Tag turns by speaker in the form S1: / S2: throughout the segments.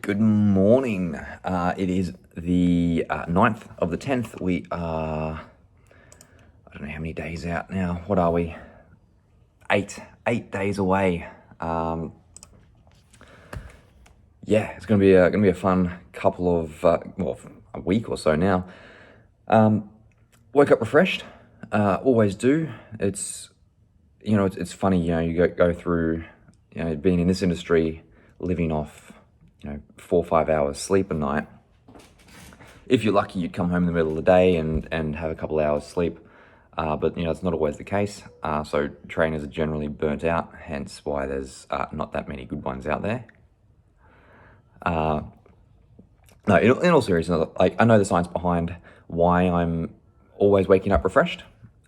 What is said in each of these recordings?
S1: Good morning. It is the 9th of the 10th. We are, I don't know how many days out now. What are we? Eight days away. Yeah, it's gonna be a fun couple of a week or so now. Woke up refreshed. Always do. It's funny. You go through being in this industry, living off 4 or 5 hours sleep a night. If you're lucky, you'd come home in the middle of the day and have a couple of hours sleep. But it's not always the case. So trainers are generally burnt out, hence why there's not that many good ones out there. No, in all seriousness, like I know the science behind why I'm always waking up refreshed.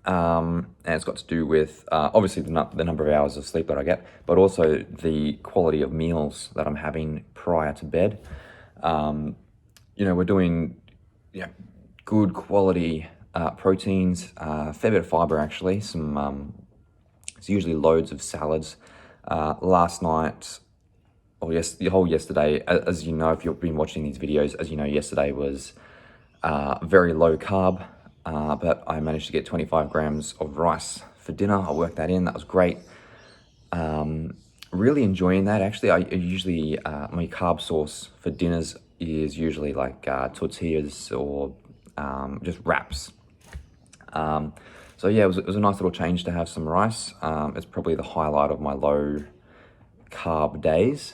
S1: And it's got to do with obviously the number of hours of sleep that I get, but also the quality of meals that I'm having prior to bed. We're doing good quality proteins, fair bit of fiber actually. It's usually loads of salads. Last night, the whole yesterday, as you know, if you've been watching these videos, as you know, yesterday was very low carb. But I managed to get 25 grams of rice for dinner. I worked that in. That was great. Really enjoying that. Actually, I usually, my carb source for dinners is usually like tortillas or just wraps. So yeah, it was a nice little change to have some rice. It's probably the highlight of my low carb days.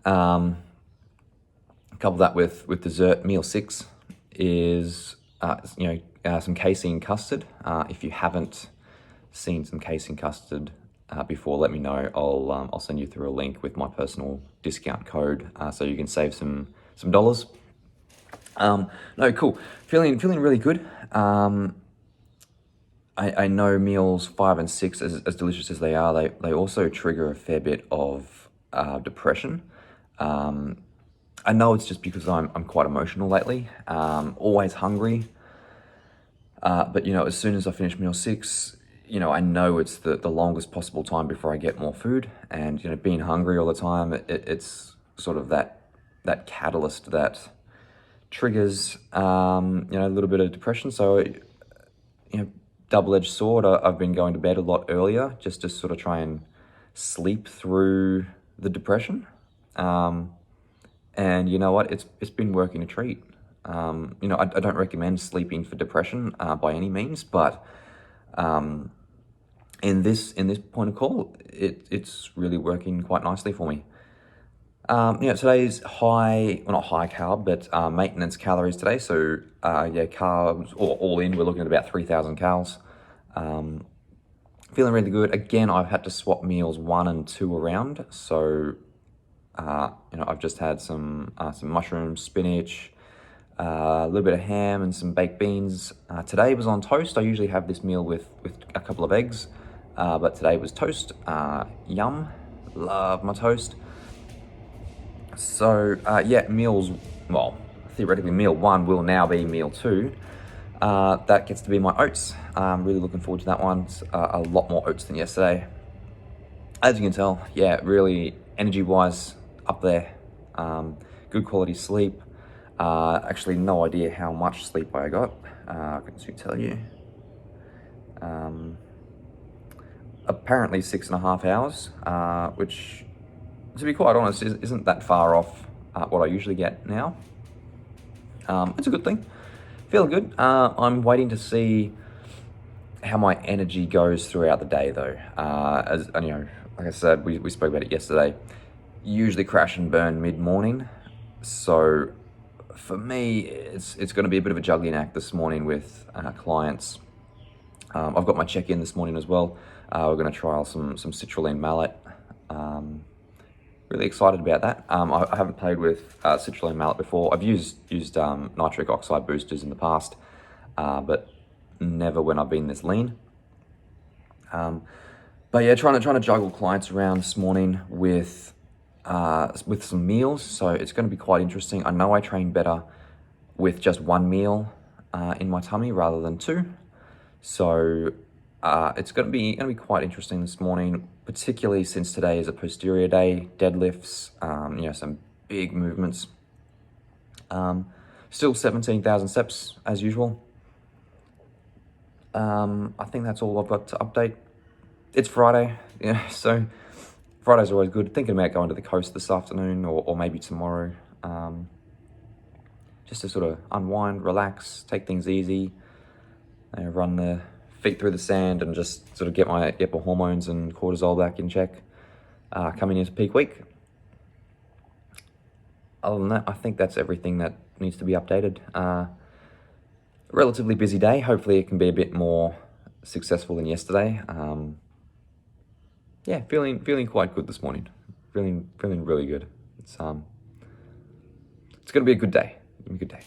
S1: Couple that with dessert. Meal 6 is some casein custard. If you haven't seen some casein custard before, let me know. I'll send you through a link with my personal discount code so you can save some dollars. No, cool. Feeling really good. I know meals 5 and 6, as delicious as they are, they also trigger a fair bit of depression. I know it's just because I'm quite emotional lately. Always hungry. But as soon as I finish meal 6, I know it's the longest possible time before I get more food. And being hungry all the time, it's sort of that catalyst that triggers a little bit of depression. So double-edged sword. I've been going to bed a lot earlier just to sort of try and sleep through the depression. And you know what? It's been working a treat. I don't recommend sleeping for depression by any means, but in this point of call, it's really working quite nicely for me. Today's not high carb, but maintenance calories today. So carbs all in, we're looking at about 3,000 calories. Feeling really good. Again, I've had to swap meals 1 and 2 around. So I've just had some mushrooms, spinach, a little bit of ham and some baked beans. Today was on toast. I usually have this meal with a couple of eggs, but today was toast. Yum, love my toast. So theoretically meal 1 will now be meal 2. That gets to be my oats. I'm really looking forward to that one. It's, a lot more oats than yesterday. As you can tell, really energy-wise up there. Good quality sleep. Actually, no idea how much sleep I got. I couldn't soon tell you. Apparently 6.5 hours, which, to be quite honest, isn't that far off what I usually get now. It's a good thing. Feeling good. I'm waiting to see how my energy goes throughout the day, though. Like I said, we spoke about it yesterday. Usually crash and burn mid-morning, so for me, it's going to be a bit of a juggling act this morning with clients. I've got my check-in this morning as well. We're going to trial some citrulline malate. Really excited about that. I haven't played with citrulline malate before. I've used nitric oxide boosters in the past, but never when I've been this lean. But yeah, trying to juggle clients around this morning with some meals, so it's going to be quite interesting. I know I train better with just 1 meal in my tummy rather than 2, so it's going to be quite interesting this morning, particularly since today is a posterior day. Deadlifts, some big movements. Still 17,000 steps as usual. I think that's all I've got to update. It's Friday, yeah, so Friday's always good. Thinking about going to the coast this afternoon or maybe tomorrow, just to sort of unwind, relax, take things easy, run the feet through the sand and just sort of get my hormones and cortisol back in check, coming into peak week. Other than that, I think that's everything that needs to be updated. Relatively busy day. Hopefully it can be a bit more successful than yesterday. Yeah, feeling quite good this morning. Feeling really good. It's gonna be a good day. A good day.